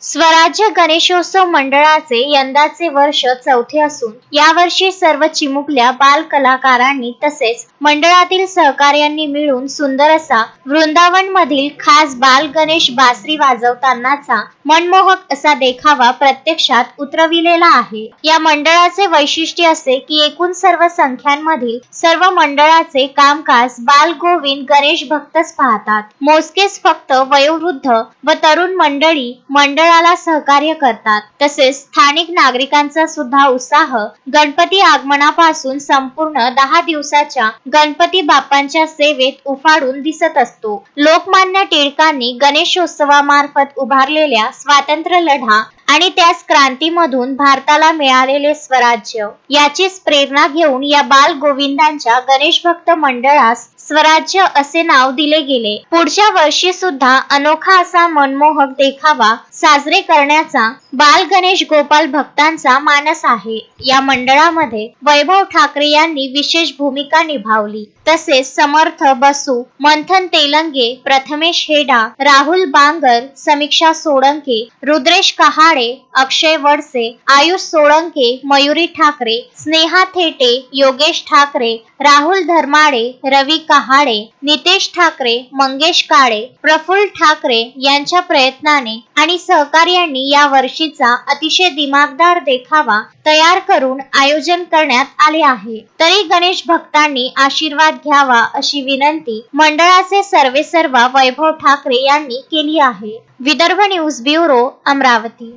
स्वराज्य गणेशोत्सव मंडळाचे यंदाचे वर्ष चौथे असून यावर्षी सर्व चिमुकल्या बाल कलाकारांनी तसेच मंडळातील सहकार्यांनी मिळून सुंदर असा वृंदावन मधील खास बाल गणेश बासरी वाजवतानाचा मनमोहक असा देखावा प्रत्यक्षात उतरविलेला आहे। या मंडळाचे वैशिष्ट्य असे की एकूण सर्व संख्यांमधील सर्व मंडळाचे कामकाज बाल गोविंद गणेश भक्तच पाहतात। मोजकेच फक्त वयोवृद्ध व तरुण मंडळी मंडळाला सहकार्य करतात। तसेच स्थानिक नागरिकांचा सुद्धा उत्साह गणपती आगमनापासून संपूर्ण 10 दिवसाच्या गणपती बाप्पांच्या सेवेत उफाळून दिसत असतो। लोकमान्य टिळकांनी गणेशोत्सवामार्फत उभारलेल्या स्वातंत्र्य लढा आणि त्याच क्रांतीमधून भारताला मिळालेले स्वराज्य याचीच प्रेरणा घेऊन या बाल गोविंदांच्या गणेश भक्त मंडळास स्वराज्य असे नाव दिले गेले। पुढच्या वर्षी सुद्धा अनोखा असा मनमोहक देखावा साजरे करण्याचा बाल गणेश गोपाल भक्तांचा मानस आहे। या मंडळामध्ये वैभव ठाकरे यांनी विशेष भूमिका निभावली। तसेच समर्थ बसू, मंथन तेलंगे, प्रथमेश हेडा, राहुल बांगर, समीक्षा सोळंके, रुद्रेश कहाडे, अक्षय वडसे, आयुष सोळंके, मयुरी ठाकरे, स्नेहा थेटे, योगेश ठाकरे, राहुल धर्माडे, रवी कहाडे, नितेश ठाकरे, मंगेश काळे, प्रफुल्ल ठाकरे यांच्या प्रयत्नाने आणि सहकार्यांनी या वर्षीचा अतिशय दिमागदार देखावा तयार करून आयोजन करण्यात आले आहे। तरी गणेश भक्तांनी आशीर्वाद घ्यावा अशी विनंती मंडळाचे सर्वेसर्वा वैभव ठाकरे यांनी केली आहे। Vidarbha news bureau, Amravati.